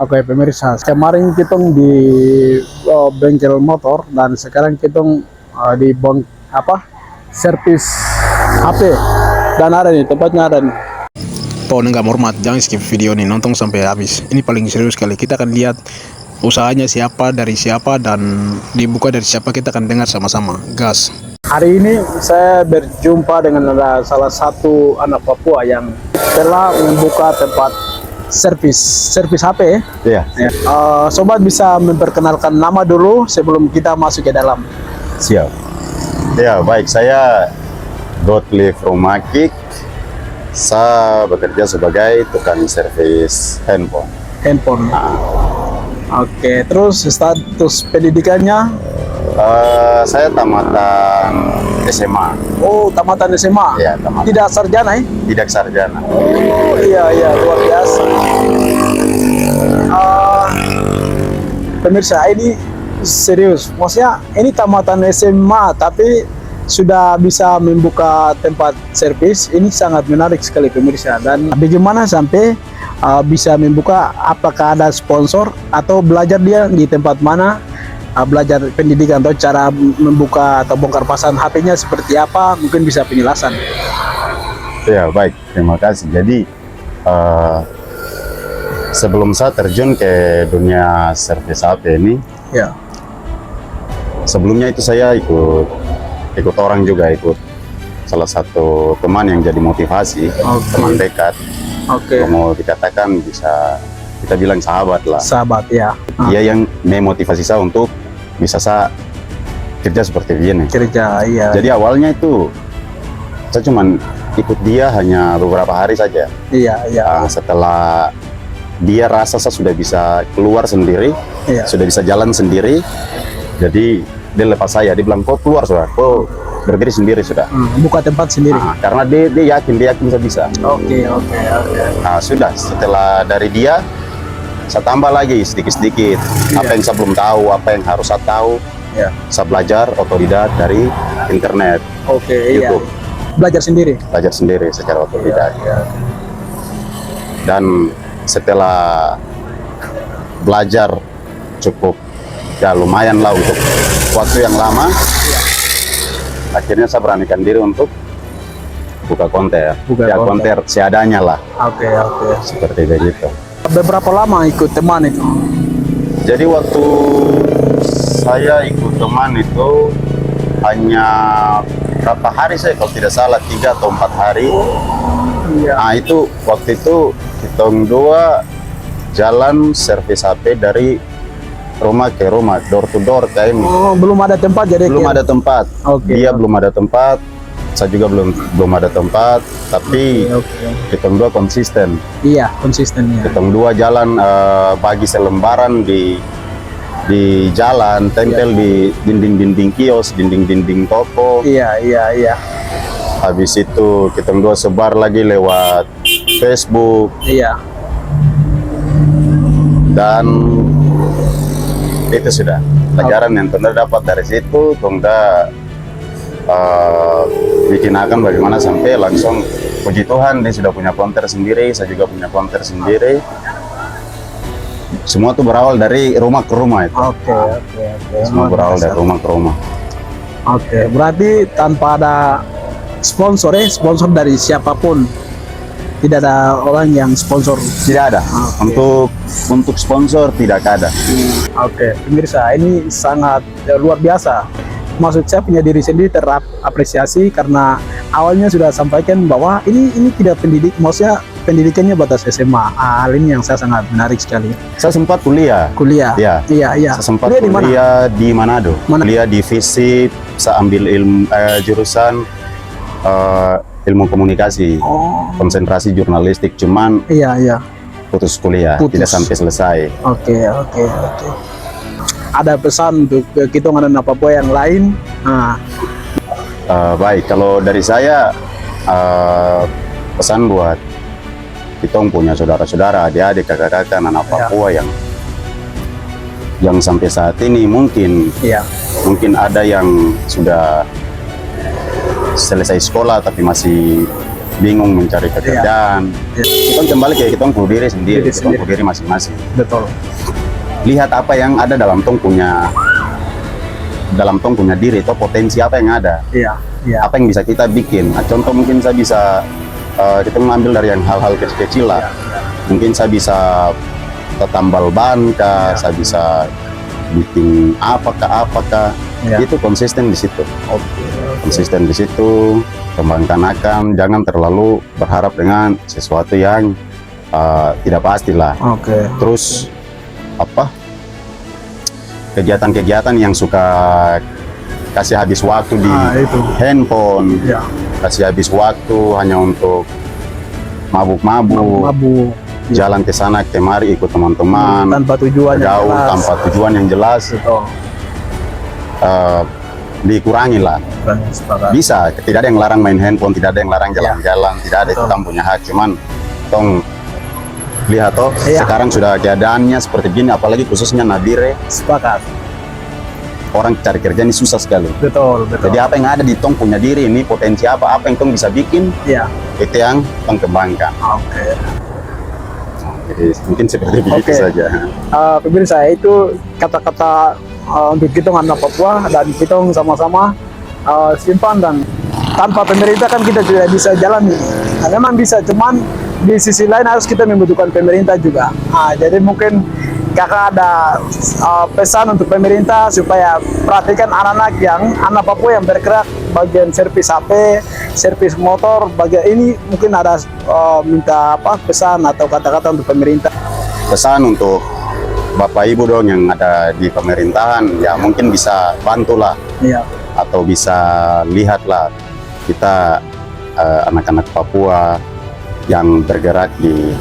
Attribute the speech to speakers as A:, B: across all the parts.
A: Oke pemirsa, kemarin kita di bengkel motor dan sekarang kita di servis HP dan ada nih tempatnya ada nih.
B: Pohon nggak hormat, jangan skip video ini, nonton sampai habis. Ini paling serius sekali. Kita akan lihat usahanya siapa, dari siapa, dan dibuka dari siapa. Kita akan dengar sama-sama. Gas.
A: Hari ini saya berjumpa dengan salah satu anak Papua yang telah membuka tempat servis HP.
C: Iya.
A: Sobat bisa memperkenalkan nama dulu sebelum kita masuk ke dalam.
C: Siap. Ya, baik. Saya Gottlieb Romakik. Saya bekerja sebagai tukang servis handphone.
A: Oke, terus status pendidikannya?
C: Saya tamatan SMA.
A: Oh, tamatan SMA?
C: Ya, tamatan.
A: Tidak sarjana ya?
C: Tidak sarjana.
A: Oh, iya, luar biasa. Pemirsa, ini serius. Maksudnya, ini tamatan SMA, tapi sudah bisa membuka tempat servis. Ini sangat menarik sekali pemirsa. Dan bagaimana sampai bisa membuka, apakah ada sponsor atau belajar dia di tempat mana, belajar pendidikan atau cara membuka atau bongkar pasang HP-nya seperti apa, mungkin bisa penjelasan.
C: Ya, baik, terima kasih. Jadi sebelum saya terjun ke dunia servis HP ini,
A: Ya.
C: sebelumnya itu saya ikut orang juga, ikut salah satu teman yang jadi motivasi, teman dekat.
A: Oke.
C: Mau dikatakan bisa kita bilang sahabat lah.
A: Sahabat ya.
C: Dia yang memotivasi saya untuk bisa saya kerja seperti ini.
A: Kerja, iya.
C: Jadi awalnya itu saya cuman ikut dia hanya beberapa hari saja.
A: Iya.
C: Setelah dia rasa saya sudah bisa keluar sendiri,
A: Iya.
C: sudah bisa jalan sendiri, jadi dia lepas saya. Dia bilang, kau keluar sudah, kau berdiri sendiri sudah.
A: Buka tempat sendiri.
C: Karena dia yakin saya bisa.
A: Oke.
C: Sudah, setelah dari dia saya tambah lagi sedikit-sedikit apa yang saya belum tahu, apa yang harus saya tahu.
A: Iya.
C: Saya belajar otodidak dari internet,
A: Oke,
C: YouTube.
A: Belajar sendiri.
C: Belajar sendiri secara otodidak.
A: Iya.
C: Dan setelah belajar cukup ya lumayan lah untuk waktu yang lama, akhirnya saya beranikan diri untuk buka konter.
A: Buka
C: ya
A: konter.
C: konter seadanya lah,
A: Oke.
C: seperti begitu.
A: Beberapa lama ikut teman itu?
C: Jadi waktu saya ikut teman itu hanya berapa hari saya kalau tidak salah, 3 atau 4 hari.
A: Iya.
C: Nah itu waktu itu kita dua jalan servis HP dari rumah ke rumah, door to door kayak ini.
A: Oh, belum ada tempat jadi.
C: Belum ada tempat.
A: Oke.
C: Dia belum ada tempat, saya juga belum ada tempat, tapi
A: Oke.
C: kita dua konsisten.
A: Iya, konsistennya.
C: Kita dua jalan bagi selembaran di jalan, tempel di dinding-dinding kios, dinding-dinding toko.
A: Iya.
C: Habis itu kita dua sebar lagi lewat Facebook,
A: Iya.
C: dan itu sudah pelajaran yang Tunda dapat dari situ. Tunda bikin akan bagaimana sampai langsung, puji Tuhan dia sudah punya konter sendiri, saya juga punya konter sendiri. Semua tuh berawal dari rumah ke rumah itu.
A: Oke.
C: Semua berawal dari rumah ke rumah.
A: Oke, berarti tanpa ada sponsor dari siapapun. Tidak ada orang yang sponsor.
C: Tidak ada. Untuk sponsor tidak ada.
A: Oke, pemirsa, ini sangat luar biasa. Maksud saya punya diri sendiri terapresiasi karena awalnya sudah sampaikan bahwa ini tidak maksudnya pendidikannya batas SMA. Hal ini yang saya sangat menarik sekali.
C: Saya sempat kuliah.
A: Ya. Iya.
C: Saya sempat
A: Kuliah di mana?
C: kuliah di Manado.
A: Mana?
C: Kuliah di FISIP, saya ambil jurusan ilmu komunikasi, konsentrasi jurnalistik, cuman
A: Iya.
C: putus kuliah,
A: Putus.
C: tidak sampai selesai.
A: Oke. Ada pesan untuk kita anak Papua yang lain?
C: Baik, kalau dari saya pesan buat kita punya saudara-saudara, adik-adik, kakak-kakak, anak Papua yang sampai saat ini mungkin ada yang sudah selesai sekolah tapi masih bingung mencari pekerjaan. Kita kembali ke kita diri sendiri,
A: Diri sendiri.
C: kita diri masing-masing.
A: Betul.
C: Lihat apa yang ada dalam tong punya diri, atau potensi apa yang ada,
A: Iya. Iya.
C: apa yang bisa kita bikin. Nah, contoh mungkin saya bisa kita mengambil dari yang hal-hal kecil-kecil lah. Mungkin saya bisa tambal ban kah, saya bisa bikin apakah.
A: Iya.
C: Itu konsisten di situ.
A: Oke.
C: Konsisten di situ, kembangkan, jangan terlalu berharap dengan sesuatu yang tidak pasti lah.
A: Oke.
C: Terus kegiatan-kegiatan yang suka kasih habis waktu di
A: Itu.
C: handphone,
A: Iya.
C: kasih habis waktu hanya untuk mabuk-mabuk,
A: Mabuk.
C: jalan ke sana kemari ikut teman-teman,
A: Tanpa tujuan yang
C: jauh
A: jelas.
C: tanpa tujuan yang jelas,
A: Betul.
C: dikurangi lah.
A: Sepakat.
C: Bisa, tidak ada yang larang main handphone, tidak ada yang larang jalan-jalan, tidak ada, itu
A: Betul.
C: kan punya hak. Cuman tong lihat toh
A: Iya.
C: sekarang sudah keadaannya seperti gini, apalagi khususnya Nabire,
A: Sepakat.
C: orang cari kerja ini susah sekali.
A: Betul. Betul.
C: Jadi apa yang ada di tong punya diri ini, potensi apa yang tong bisa bikin,
A: Iya.
C: itu yang tong kembangkan.
A: Oke.
C: Jadi mungkin seperti begitu
A: Oke.
C: saja.
A: Pemirsa, itu kata-kata untuk kita anak Papua, dan kita sama-sama simpan, dan tanpa pemerintah kan kita tidak bisa jalan ini. Nah, memang bisa, cuman di sisi lain harus kita membutuhkan pemerintah juga. Jadi mungkin kakak ada pesan untuk pemerintah supaya perhatikan anak Papua yang bergerak bagian servis HP, servis motor, bagian ini mungkin ada minta pesan atau kata-kata untuk pemerintah.
C: Pesan untuk Bapak Ibu dong yang ada di pemerintahan, ya mungkin bisa bantulah
A: Iya.
C: atau bisa lihatlah kita anak-anak Papua yang bergerak di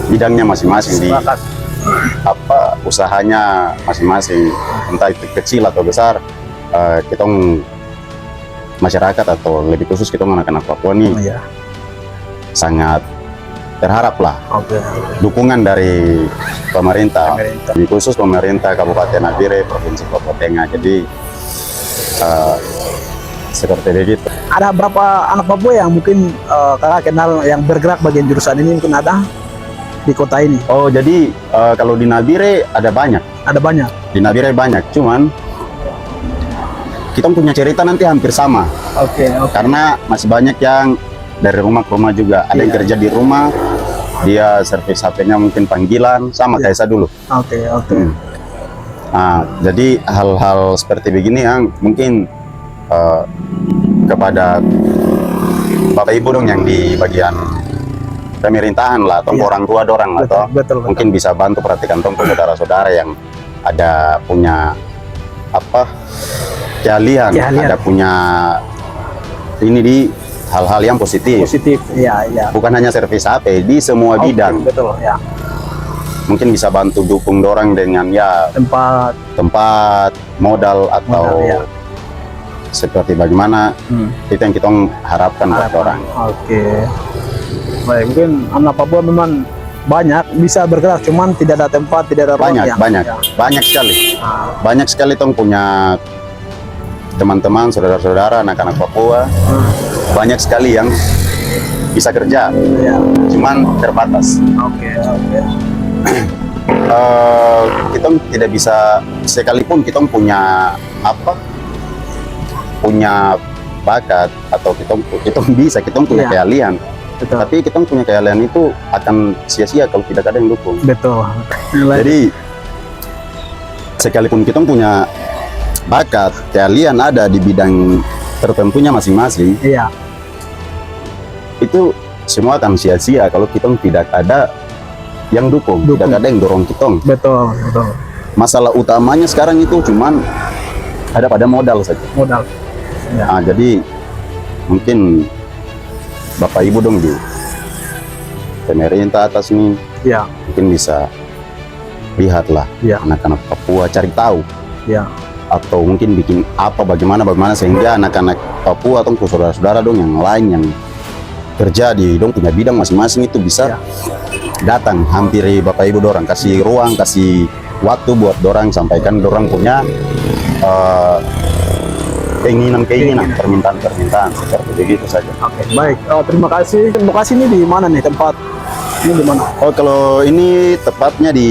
C: bidangnya masing-masing, di
A: Sepakat.
C: usahanya masing-masing, entah itu kecil atau besar. Kita masyarakat atau lebih khusus kita anak-anak Papua nih
A: Iya.
C: sangat berharap lah
A: Oke.
C: dukungan dari pemerintah,
A: Pemerintah.
C: lebih khusus pemerintah Kabupaten Nabire, Provinsi Papua Tengah. Jadi seperti begitu.
A: Ada berapa anak Papua yang mungkin kakak kenal yang bergerak bagian jurusan ini, mungkin ada di kota ini?
C: Oh, jadi kalau di Nabire ada banyak.
A: Ada banyak.
C: Di Nabire banyak, cuman kita punya cerita nanti hampir sama.
A: Oke.
C: Karena masih banyak yang dari rumah ke rumah juga. Ada yang
A: Iya.
C: kerja di rumah, dia servis HP-nya mungkin panggilan, sama
A: Iya.
C: kayak saya dulu.
A: Oke.
C: Nah, jadi hal-hal seperti begini yang mungkin kepada Bapak Ibu dong yang di bagian pemerintahan lah, atau
A: Iya.
C: orang tua dorang lah, toh.
A: Betul.
C: Mungkin bisa bantu perhatikan tong saudara-saudara yang ada punya keahlian,
A: Keahlian.
C: ada punya ini di hal-hal yang positif.
A: Positif. Iya.
C: Bukan hanya servis HP, di semua
A: Oke,
C: bidang.
A: Betul. Ya.
C: Mungkin bisa bantu dukung dorang dengan ya
A: Tempat.
C: modal atau
A: Modal, ya.
C: seperti bagaimana itu yang kita harapkan buat orang.
A: Oke. Baik, mungkin anak Papua memang banyak bisa bergerak, cuman tidak ada tempat, tidak ada ruang
C: Banyak,
A: yang-
C: banyak,
A: ya.
C: banyak sekali.
A: Ah,
C: Banyak sekali tong punya teman-teman, saudara-saudara, anak-anak Papua. Banyak sekali yang bisa kerja,
A: ya.
C: cuman terbatas.
A: Oke.
C: Kita tidak bisa, sekalipun kita punya punya bakat atau kita bisa, kita punya
A: Iya.
C: keahlian,
A: Betul.
C: tapi kita punya keahlian itu akan sia-sia kalau tidak ada yang dukung.
A: Betul.
C: Jadi sekalipun kita punya bakat, keahlian ada di bidang tertentunya masing-masing,
A: Iya.
C: itu semua akan sia-sia kalau kita tidak ada yang dukung, tidak ada yang dorong kita.
A: Betul.
C: Masalah utamanya sekarang itu cuman ada pada modal saja.
A: Modal. Ya.
C: Nah, jadi mungkin Bapak Ibu dong di pemerintah atas nih
A: Iya.
C: mungkin bisa lihatlah
A: Iya.
C: anak-anak Papua, cari tahu,
A: Iya.
C: atau mungkin bikin bagaimana sehingga anak-anak Papua atau saudara-saudara dong yang lain yang kerja di dong punya bidang masing-masing itu bisa
A: Ya.
C: datang hampiri Bapak Ibu dorang, kasih ruang, kasih waktu buat dorang sampaikan dorang punya keinginan, permintaan seperti begitu saja.
A: Oke, baik. Terima kasih. Lokasi ini di mana nih tempat? Ini di mana?
C: Oh, kalau ini tepatnya di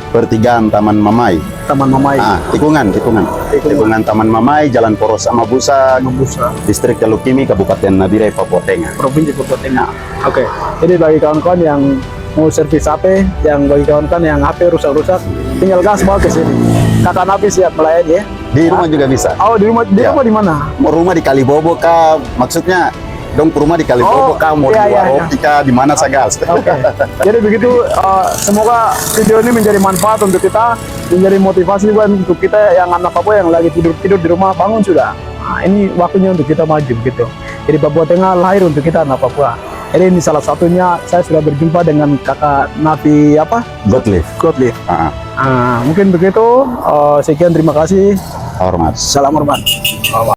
C: pertigaan Taman Mamai.
A: Taman Mamai.
C: Tikungan Taman Mamai, Jalan Poros sama Busa,
A: Membusa.
C: Distrik Telukimi, Kabupaten Nabire, Papua Tengah.
A: Provinsi Papua Tengah. Oke. Jadi bagi kawan-kawan yang mau servis HP, yang bagi kawan-kawan yang HP rusak-rusak, tinggal gas bawa ke sini. Kakak Napi siap melayani ya.
C: Di rumah juga bisa.
A: Oh, di rumah
C: Ya.
A: di mana?
C: Mau rumah di Kalibobo kah? Maksudnya dong rumah di Kalibobo kah? Mau di Waropi kah? Di mana saja?
A: Oke. Jadi begitu, semoga video ini menjadi manfaat untuk kita, menjadi motivasi juga untuk kita yang anak Papua yang lagi tidur di rumah, bangun sudah. Nah, ini waktunya untuk kita maju gitu. Jadi Papua Tengah lahir untuk kita anak Papua. Jadi ini salah satunya saya sudah berjumpa dengan kakak Napi apa?
C: Godlift.
A: Mungkin begitu. Sekian, terima kasih.
C: Hormat.
A: Salam hormat.